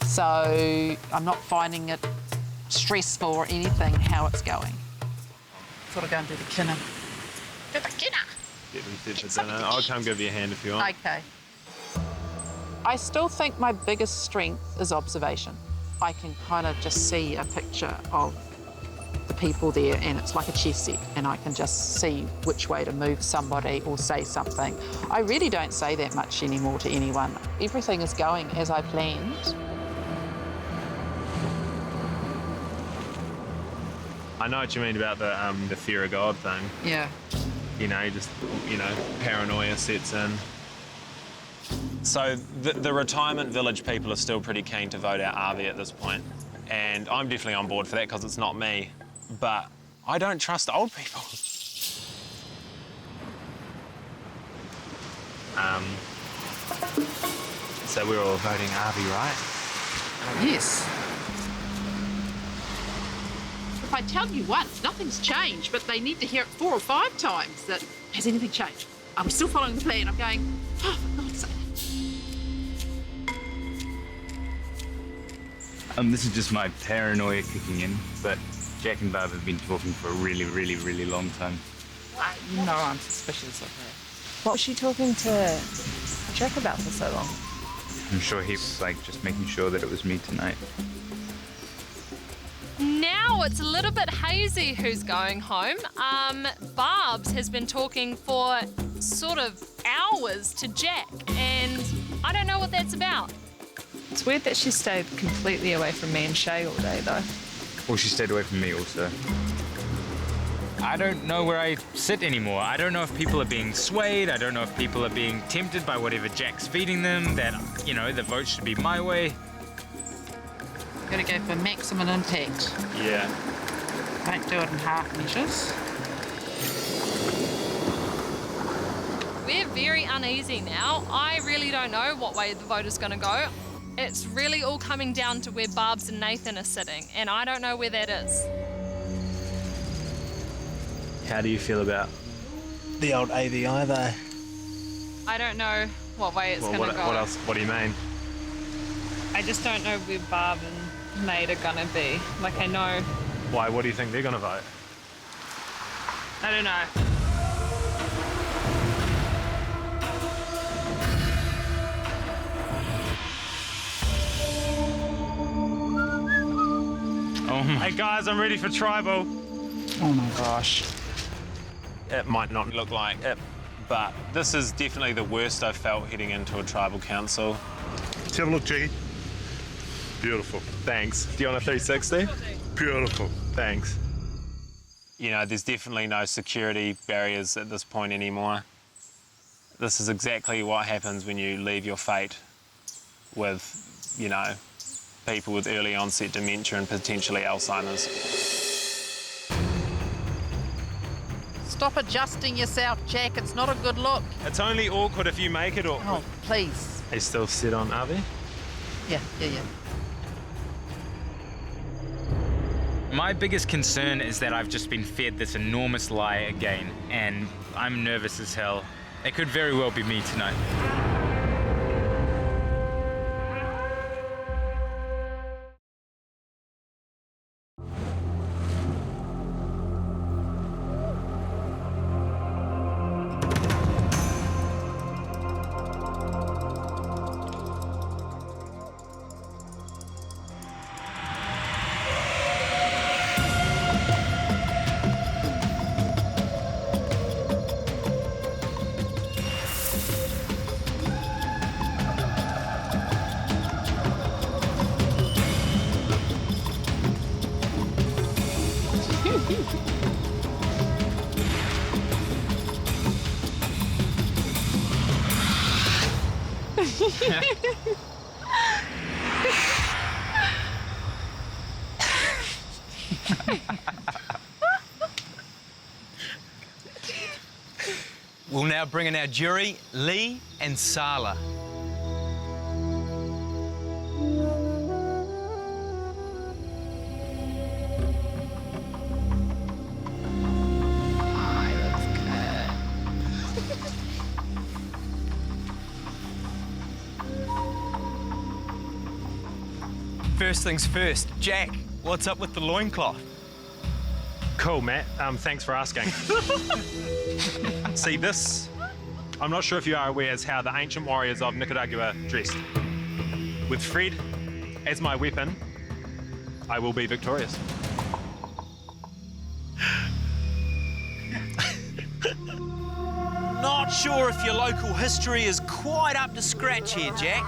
So I'm not finding it stressful or anything how it's going. Thought I'd go and do the kinner. Do the kinner. Get them set for dinner. I'll come give you a hand if you want. Okay. I still think my biggest strength is observation. I can kind of just see a picture of the people there and it's like a chess set and I can just see which way to move somebody or say something. I really don't say that much anymore to anyone. Everything is going as I planned. I know what you mean about the fear of God thing. Yeah. You know, paranoia sets in. So the retirement village people are still pretty keen to vote out Avi at this point. And I'm definitely on board for that because it's not me. But I don't trust old people. So we're all voting Avi, right? Yes. If I tell you once, nothing's changed, but they need to hear it 4 or 5 times that, has anything changed? Are we still following the plan? I'm going, oh, for God's sake. This is just my paranoia kicking in, but Jack and Barb have been talking for a really, really, really long time. You know I'm suspicious of her. What was she talking to Jack about for so long? I'm sure he was like just making sure that it was me tonight. Now it's a little bit hazy who's going home. Barb's has been talking for sort of hours to Jack, and I don't know what that's about. It's weird that she stayed completely away from me and Shay all day, though. Well, she stayed away from me also. I don't know where I sit anymore. I don't know if people are being swayed. I don't know if people are being tempted by whatever Jack's feeding them, that, you know, the vote should be my way. Gotta go for maximum impact. Yeah. Don't do it in half measures. We're very uneasy now. I really don't know what way the vote is going to go. It's really all coming down to where Barb's and Nathan are sitting, and I don't know where that is. How do you feel about the old AVI though? I don't know what way it's going to go. What else? What do you mean? I just don't know where Barb and Nate are gonna be. Like, I know. Why? What do you think they're going to vote? I don't know. Oh my. Hey guys, I'm ready for tribal. Oh my gosh. It might not look like it, but this is definitely the worst I've felt heading into a tribal council. Let's have a look, Jiggy. Beautiful. Thanks. Do you want a 360? Beautiful. Thanks. You know, there's definitely no security barriers at this point anymore. This is exactly what happens when you leave your fate with, you know, people with early onset dementia and potentially Alzheimer's. Stop adjusting yourself, Jack. It's not a good look. It's only awkward if you make it awkward. Oh, please. He's still set on RV? Yeah. My biggest concern is that I've just been fed this enormous lie again, and I'm nervous as hell. It could very well be me tonight. We'll now bring in our jury, Lee and Sala. First things first, Jack, what's up with the loincloth? Cool, Matt. Thanks for asking. See, this, I'm not sure if you are aware, is how the ancient warriors of Nicaragua dressed. With Fred as my weapon, I will be victorious. Not sure if your local history is quite up to scratch here, Jack.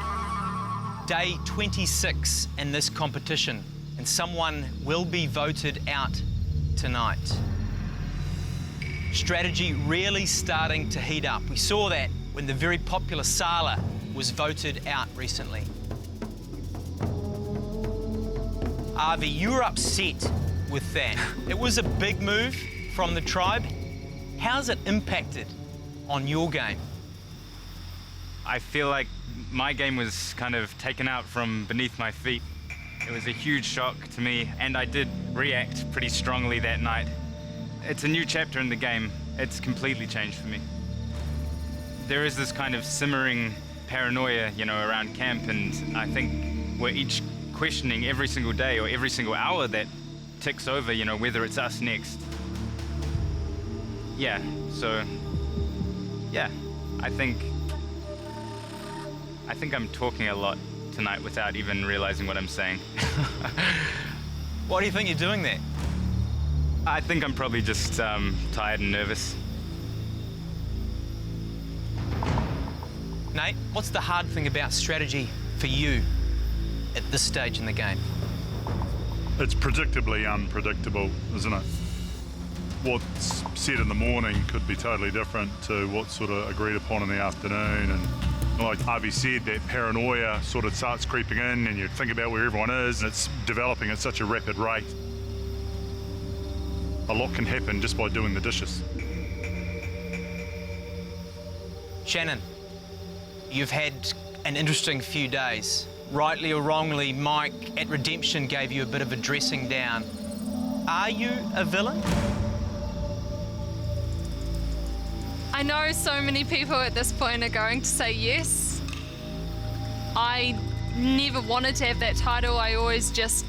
Day 26 in this competition, and someone will be voted out tonight. Strategy really starting to heat up. We saw that when the very popular Sala was voted out recently. Avi, you were upset with that. It was a big move from the tribe. How's it impacted on your game? I feel like my game was kind of taken out from beneath my feet. It was a huge shock to me, and I did react pretty strongly that night. It's a new chapter in the game. It's completely changed for me. There is this kind of simmering paranoia, you know, around camp, and I think we're each questioning every single day or every single hour that ticks over, you know, whether it's us next. Yeah, so, yeah, I think I'm talking a lot tonight without even realizing what I'm saying. Why do you think you're doing that? I think I'm probably just tired and nervous. Nate, what's the hard thing about strategy for you at this stage in the game? It's predictably unpredictable, isn't it? What's said in the morning could be totally different to what's sort of agreed upon in the afternoon. And like Avi said, that paranoia sort of starts creeping in, and you think about where everyone is, and it's developing at such a rapid rate. A lot can happen just by doing the dishes. Shannon, you've had an interesting few days. Rightly or wrongly, Mike at Redemption gave you a bit of a dressing down. Are you a villain? I know so many people at this point are going to say yes. I never wanted to have that title. I always just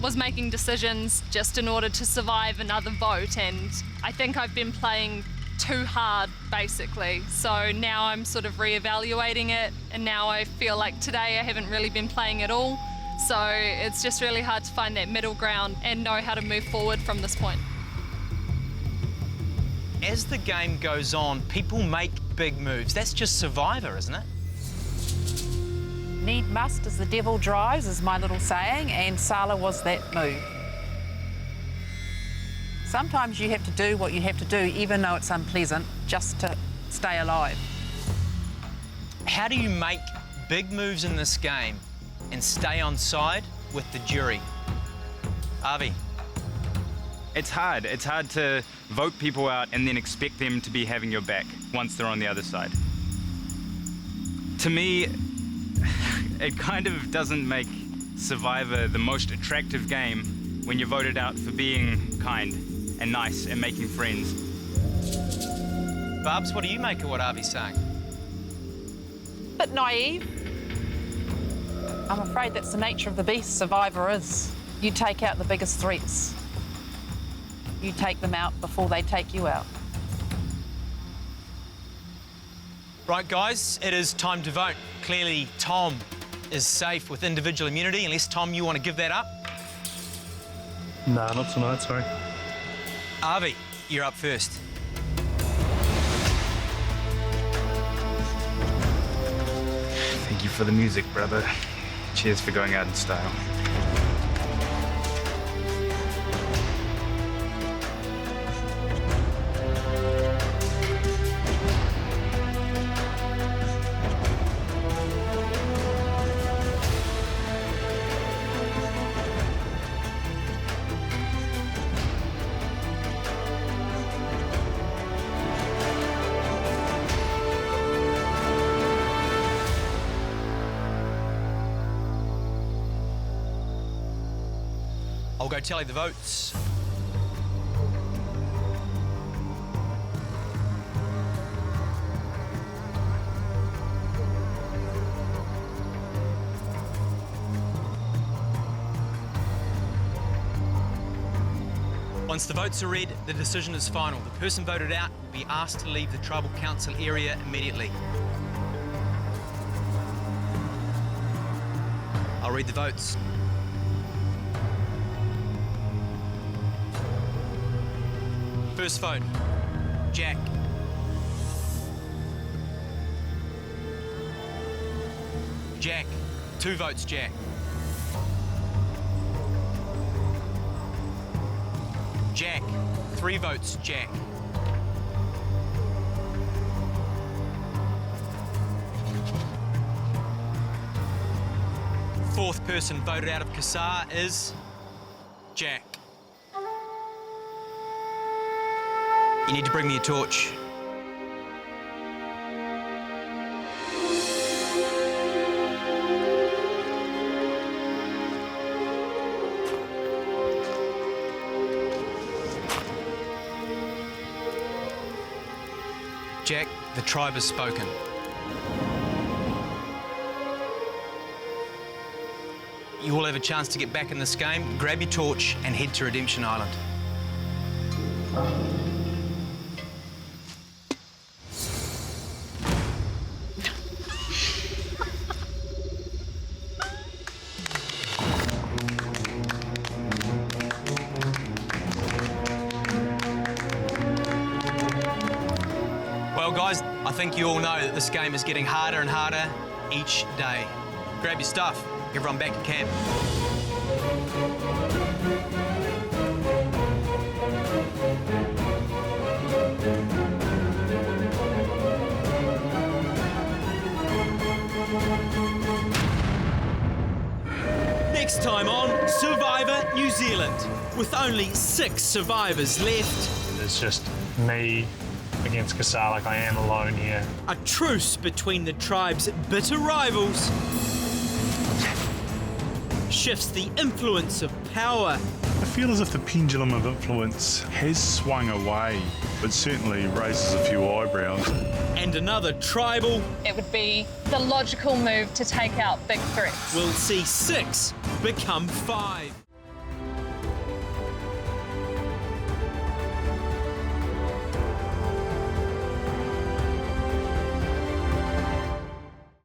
was making decisions just in order to survive another vote, and I think I've been playing too hard, basically. So now I'm sort of reevaluating it, and now I feel like today I haven't really been playing at all. So it's just really hard to find that middle ground and know how to move forward from this point. As the game goes on, people make big moves. That's just Survivor, isn't it? Need must as the devil drives is my little saying, and Sala was that move. Sometimes you have to do what you have to do, even though it's unpleasant, just to stay alive. How do you make big moves in this game and stay on side with the jury? Avi. It's hard. It's hard to vote people out and then expect them to be having your back once they're on the other side. To me, it kind of doesn't make Survivor the most attractive game when you're voted out for being kind and nice and making friends. Barbs, what do you make of what Avi's saying? Bit naive. I'm afraid that's the nature of the beast Survivor is. You take out the biggest threats. You take them out before they take you out. Right, guys, it is time to vote. Clearly, Tom is safe with individual immunity, unless, Tom, you want to give that up. Nah, not tonight, sorry. Avi, you're up first. Thank you for the music, brother. Cheers for going out in style. I'll go tally the votes. Once the votes are read, the decision is final. The person voted out will be asked to leave the tribal council area immediately. I'll read the votes. First vote, Jack. Jack. 2 votes, Jack. Jack. 3 votes, Jack. Fourth person voted out of Kassar is Jack. You need to bring me a torch. Jack, the tribe has spoken. You all have a chance to get back in this game. Grab your torch and head to Redemption Island. Well, guys, I think you all know that this game is getting harder and harder each day. Grab your stuff. Everyone back to camp. Next time on Survivor New Zealand. With only 6 survivors left. It's just me against Kassar, like I am alone here. A truce between the tribe's bitter rivals shifts the influence of power. I feel as if the pendulum of influence has swung away, but certainly raises a few eyebrows. And another tribal... It would be the logical move to take out big threats. We'll see 6 become 5.